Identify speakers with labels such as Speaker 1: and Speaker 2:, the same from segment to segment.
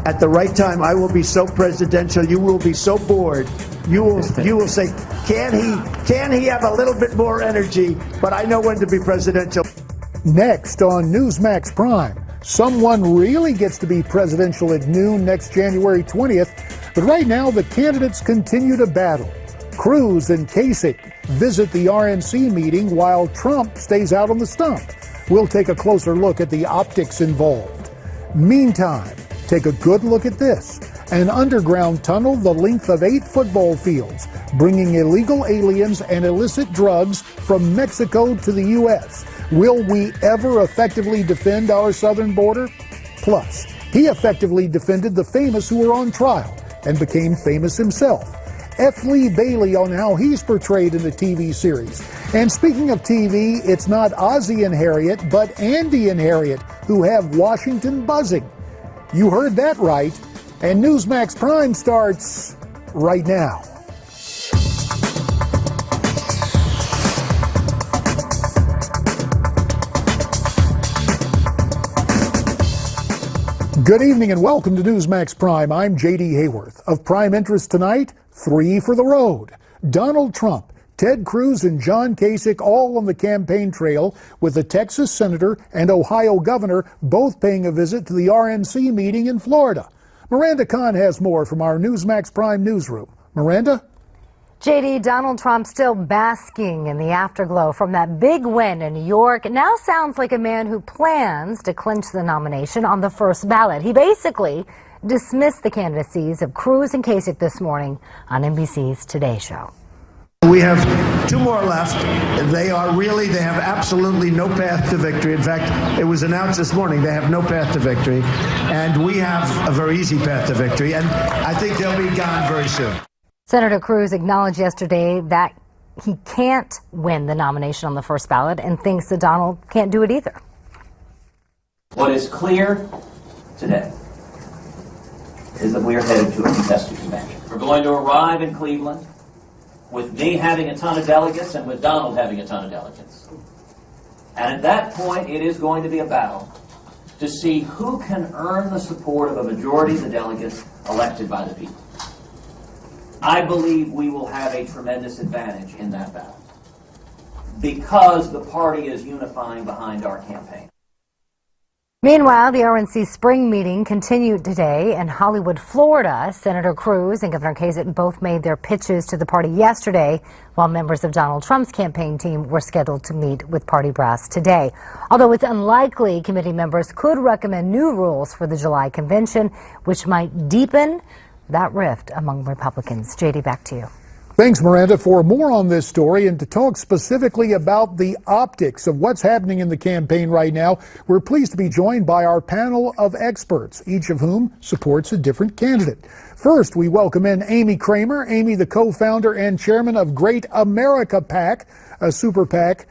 Speaker 1: At the right time, I will be so presidential. You will be so bored. You will say, can he have a little bit more energy? But I know when to be presidential.
Speaker 2: Next on Newsmax Prime, someone really gets to be presidential at noon next January 20th. But right now, the candidates continue to battle. Cruz and Kasich visit the RNC meeting while Trump stays out on the stump. We'll take a closer look at the optics involved. Meantime, take a good look at this. An underground tunnel the length of 8 football fields, bringing illegal aliens and illicit drugs from Mexico to the U.S. Will we ever effectively defend our southern border? Plus, he effectively defended the famous who were on trial and became famous himself. F. Lee Bailey on how he's portrayed in the TV series. And speaking of TV, it's not Ozzie and Harriet, but Andy and Harriet who have Washington buzzing. You heard that right. And Newsmax Prime starts right now. Good evening and welcome to Newsmax Prime. I'm J.D. Hayworth. Of prime interest tonight, 3 for the road. Donald Trump, Ted Cruz, and John Kasich all on the campaign trail, with the Texas senator and Ohio governor both paying a visit to the RNC meeting in Florida. Miranda Kahn has more from our Newsmax Prime newsroom. Miranda?
Speaker 3: JD, Donald Trump still basking in the afterglow from that big win in New York. It now sounds like a man who plans to clinch the nomination on the first ballot. He basically dismissed the candidacies of Cruz and Kasich this morning on NBC's Today Show.
Speaker 1: We have 2 more left. They have absolutely no path to victory. In fact, it was announced this morning they have no path to victory. And we have a very easy path to victory. And I think they'll be gone very soon.
Speaker 3: Senator Cruz acknowledged yesterday that he can't win the nomination on the first ballot and thinks that Donald can't do it either.
Speaker 4: What is clear today is that we are headed to a contested convention. We're going to arrive in Cleveland with me having a ton of delegates and with Donald having a ton of delegates. And at that point, it is going to be a battle to see who can earn the support of a majority of the delegates elected by the people. I believe we will have a tremendous advantage in that battle because the party is unifying behind our campaign.
Speaker 3: Meanwhile, the RNC spring meeting continued today in Hollywood, Florida. Senator Cruz and Governor Kasich both made their pitches to the party yesterday, while members of Donald Trump's campaign team were scheduled to meet with party brass today. Although it's unlikely committee members could recommend new rules for the July convention, which might deepen that rift among Republicans. JD, back to you.
Speaker 2: Thanks, Miranda. For more on this story and to talk specifically about the optics of what's happening in the campaign right now, we're pleased to be joined by our panel of experts, each of whom supports a different candidate. First, we welcome in Amy Kremer. Amy, the co-founder and chairman of Great America PAC, a super PAC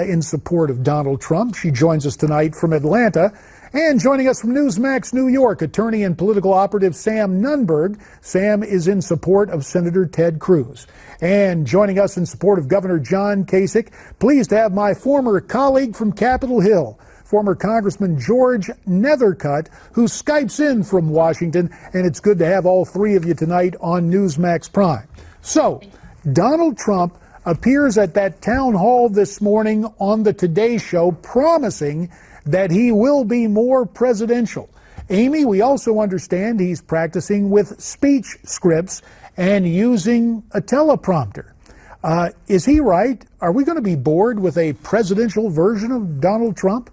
Speaker 2: in support of Donald Trump. She joins us tonight from Atlanta. And joining us from Newsmax New York, attorney and political operative Sam Nunberg. Sam is in support of Senator Ted Cruz. And joining us in support of Governor John Kasich, pleased to have my former colleague from Capitol Hill, former Congressman George Nethercutt, who Skypes in from Washington. And it's good to have all 3 of you tonight on Newsmax Prime. So, Donald Trump appears at that town hall this morning on the Today Show promising that he will be more presidential. Amy, we also understand he's practicing with speech scripts and using a teleprompter. Is he right? Are we going to be bored with a presidential version of Donald Trump?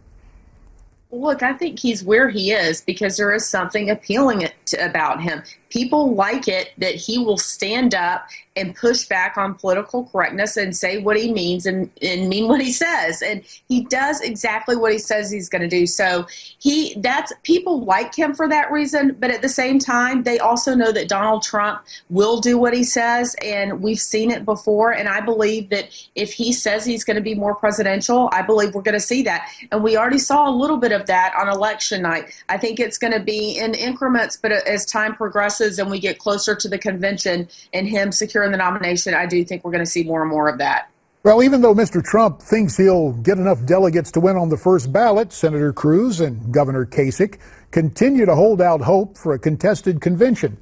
Speaker 5: Look, I think he's where he is because there is something appealing about him. People like it that he will stand up and push back on political correctness and say what he means and mean what he says. And he does exactly what he says he's going to do. So people like him for that reason. But at the same time, they also know that Donald Trump will do what he says. And we've seen it before. And I believe that if he says he's going to be more presidential, I believe we're going to see that. And we already saw a little bit of that on election night. I think it's going to be in increments. But as time progresses and we get closer to the convention and him securing the nomination, I do think we're going to see more and more of that.
Speaker 2: Well, even though Mr. Trump thinks he'll get enough delegates to win on the first ballot, Senator Cruz and Governor Kasich continue to hold out hope for a contested convention.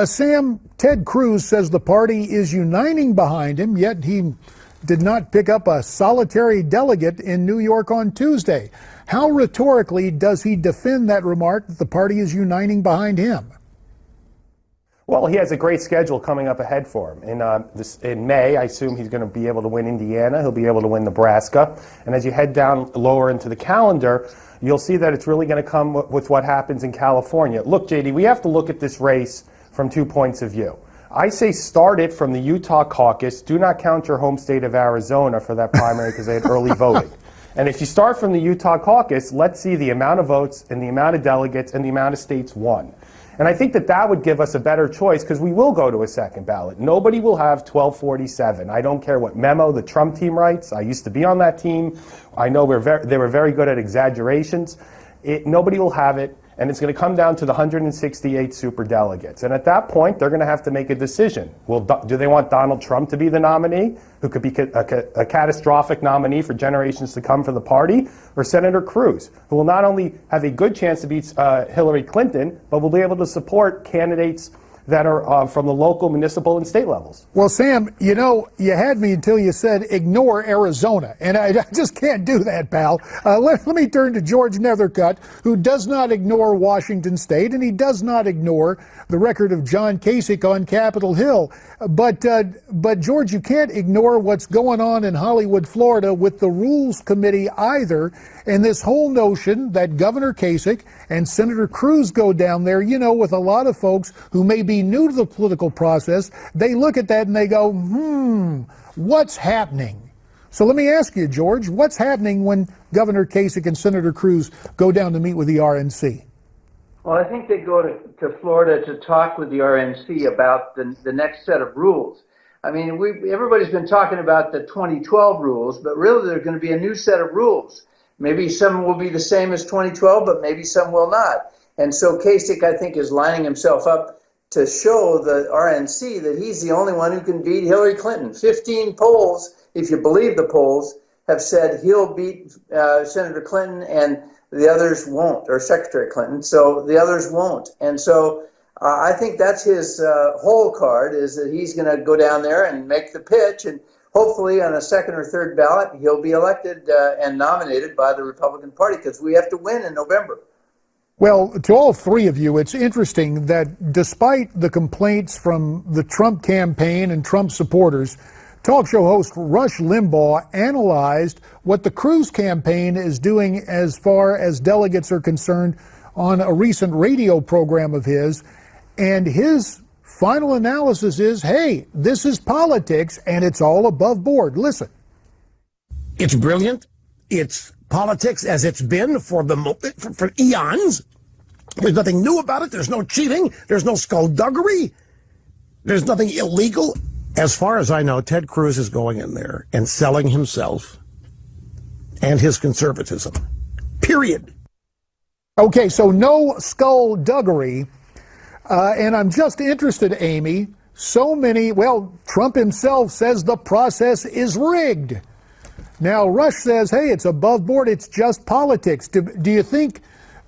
Speaker 2: Sam, Ted Cruz says the party is uniting behind him, yet he did not pick up a solitary delegate in New York on Tuesday. How rhetorically does he defend that remark that the party is uniting behind him?
Speaker 6: Well, he has a great schedule coming up ahead for him. In May, I assume he's going to be able to win Indiana. He'll be able to win Nebraska. And as you head down lower into the calendar, you'll see that it's really going to come with what happens in California. Look, JD, we have to look at this race from 2 points of view. I say start it from the Utah caucus. Do not count your home state of Arizona for that primary because they had early voting. And if you start from the Utah caucus, let's see the amount of votes and the amount of delegates and the amount of states won. And I think that that would give us a better choice because we will go to a second ballot. Nobody will have 1247. I don't care what memo the Trump team writes. I used to be on that team. I know they were very good at exaggerations. Nobody will have it. And it's going to come down to the 168 superdelegates. And at that point, they're going to have to make a decision. Do they want Donald Trump to be the nominee, who could be a catastrophic nominee for generations to come for the party, or Senator Cruz, who will not only have a good chance to beat Hillary Clinton, but will be able to support candidates that are from the local, municipal, and state levels.
Speaker 2: Well, Sam, you know, you had me until you said ignore Arizona, and I just can't do that, pal. Let me turn to George Nethercutt, who does not ignore Washington State, and he does not ignore the record of John Kasich on Capitol Hill. But George, you can't ignore what's going on in Hollywood, Florida with the Rules Committee either, and this whole notion that Governor Kasich and Senator Cruz go down there, you know, with a lot of folks who may be new to the political process. They look at that and they go, what's happening? So let me ask you, George, what's happening when Governor Kasich and Senator Cruz go down to meet with the RNC?
Speaker 7: Well, I think they go to Florida to talk with the RNC about the next set of rules. I mean, everybody's been talking about the 2012 rules, but really there's going to be a new set of rules. Maybe some will be the same as 2012, but maybe some will not. And so Kasich, I think, is lining himself up to show the RNC that he's the only one who can beat Hillary Clinton. 15 polls, if you believe the polls, have said he'll beat Senator Clinton and the others won't, or Secretary Clinton, so the others won't. And so I think that's his whole card, is that he's going to go down there and make the pitch, and hopefully on a second or third ballot, he'll be elected and nominated by the Republican Party, because we have to win in November.
Speaker 2: Well, to all three of you, it's interesting that despite the complaints from the Trump campaign and Trump supporters, talk show host Rush Limbaugh analyzed what the Cruz campaign is doing as far as delegates are concerned on a recent radio program of his, and his final analysis is, hey, this is politics and it's all above board. Listen.
Speaker 8: It's brilliant. It's politics as it's been for eons. There's nothing new about it. There's no cheating. There's no skullduggery. There's nothing illegal. As far as I know, Ted Cruz is going in there and selling himself and his conservatism. Period.
Speaker 2: Okay, so no skullduggery. And I'm just interested, Amy, Trump himself says the process is rigged. Now, Rush says, hey, it's above board, it's just politics. Do you think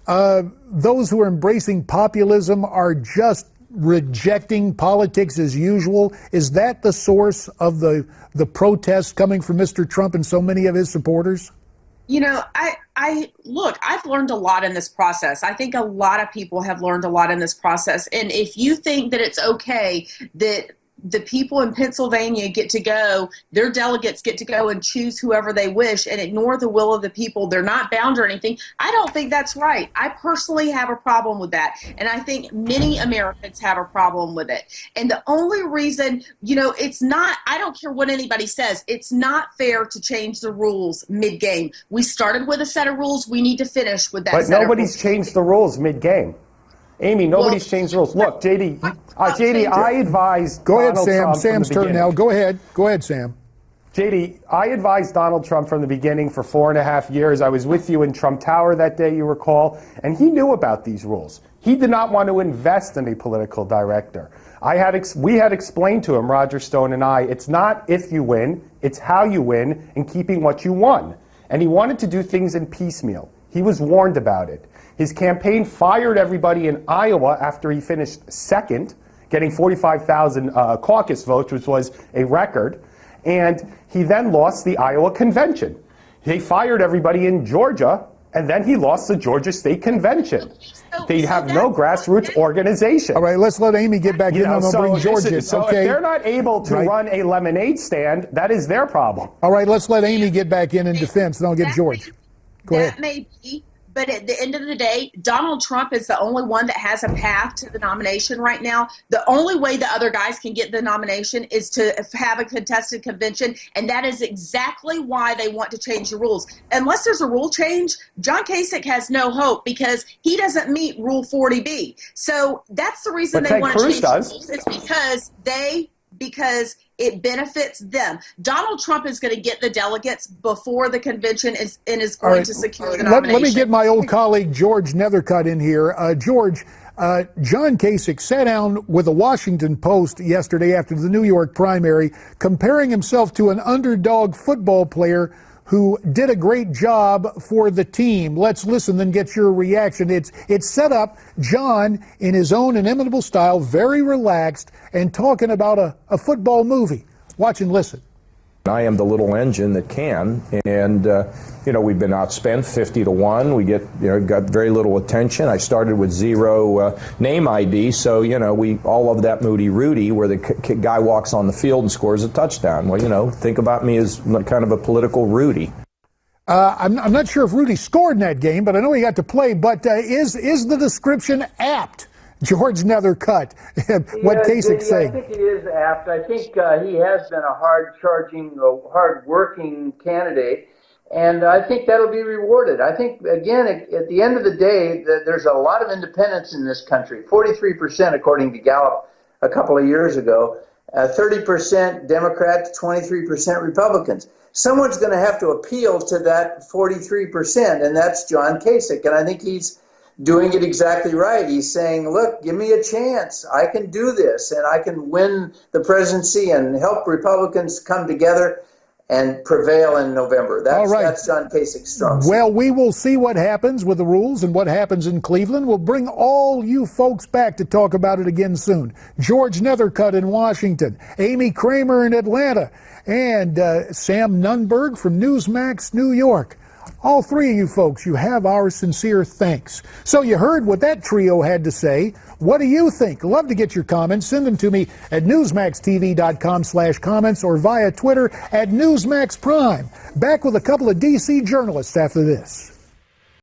Speaker 2: those who are embracing populism are just rejecting politics as usual? Is that the source of the protests coming from Mr. Trump and so many of his supporters?
Speaker 5: You know, I've learned a lot in this process. I think a lot of people have learned a lot in this process. And if you think that it's okay that the people in Pennsylvania get to go, their delegates get to go and choose whoever they wish and ignore the will of the people, they're not bound or anything, I don't think that's right. I personally have a problem with that. And I think many Americans have a problem with it. And the only reason, you know, it's not, I don't care what anybody says, it's not fair to change the rules mid-game. We started with a set of rules, we need to finish with that set of rules.
Speaker 6: But nobody's changed the rules mid-game. Amy, nobody's changed the rules. Look, JD, I advise
Speaker 2: Go ahead,
Speaker 6: Donald
Speaker 2: Sam.
Speaker 6: Trump
Speaker 2: Sam's turn now. Go ahead, Sam.
Speaker 6: JD, I advised Donald Trump from the beginning for 4.5 years. I was with you in Trump Tower that day, you recall, and he knew about these rules. He did not want to invest in a political director. We had explained to him, Roger Stone and I, it's not if you win, it's how you win and keeping what you won. And he wanted to do things in piecemeal. He was warned about it. His campaign fired everybody in Iowa after he finished second, getting 45,000 caucus votes, which was a record. And he then lost the Iowa convention. They fired everybody in Georgia, and then he lost the Georgia State Convention. They have no grassroots organization.
Speaker 2: All right, let's let Amy get back in. I'm going to bring George in.
Speaker 6: So
Speaker 2: okay.
Speaker 6: If they're not able to run a lemonade stand, that is their problem.
Speaker 2: All right, let's let Amy get back in defense, and I'll get George. Go ahead.
Speaker 5: That may be, but at the end of the day, Donald Trump is the only one that has a path to the nomination right now. The only way the other guys can get the nomination is to have a contested convention, and that is exactly why they want to change the rules. Unless there's a rule change, John Kasich has no hope because he doesn't meet Rule 40B. So that's the reason they want to change the rules. It's because it benefits them. Donald Trump is going to get the delegates before the convention is going to secure the nomination.
Speaker 2: Let me get my old colleague George Nethercutt in here. George, John Kasich sat down with the Washington Post yesterday after the New York primary, comparing himself to an underdog football player who did a great job for the team. Let's listen, then get your reaction. It's set up, John, in his own inimitable style, very relaxed, and talking about a football movie. Watch and listen.
Speaker 9: I am the little engine that can, and we've been outspent 50-1. We got very little attention. I started with 0 name ID, so we all love that Moody Rudy, where the guy walks on the field and scores a touchdown. Well, think about me as kind of a political Rudy.
Speaker 2: I'm not sure if Rudy scored in that game, but I know he got to play. But is the description apt? George Nethercutt, what Kasich saying?
Speaker 7: I think it is apt. I think he has been a hard-charging, hard-working candidate, and I think that'll be rewarded. I think, again, at the end of the day, there's a lot of independents in this country, 43% according to Gallup a couple of years ago, 30% Democrats, 23% Republicans. Someone's going to have to appeal to that 43%, and that's John Kasich, and I think he's doing it exactly right. He's saying, look, give me a chance. I can do this, and I can win the presidency and help Republicans come together and prevail in November. That's John Kasich's strong suit.
Speaker 2: Well, we will see what happens with the rules and what happens in Cleveland. We'll bring all you folks back to talk about it again soon. George Nethercutt in Washington, Amy Kremer in Atlanta, and Sam Nunberg from Newsmax, New York. All three of you folks, you have our sincere thanks. So you heard what that trio had to say. What do you think? Love to get your comments. Send them to me at newsmaxtv.com/comments or via Twitter at Newsmax Prime. Back with a couple of D.C. journalists after this.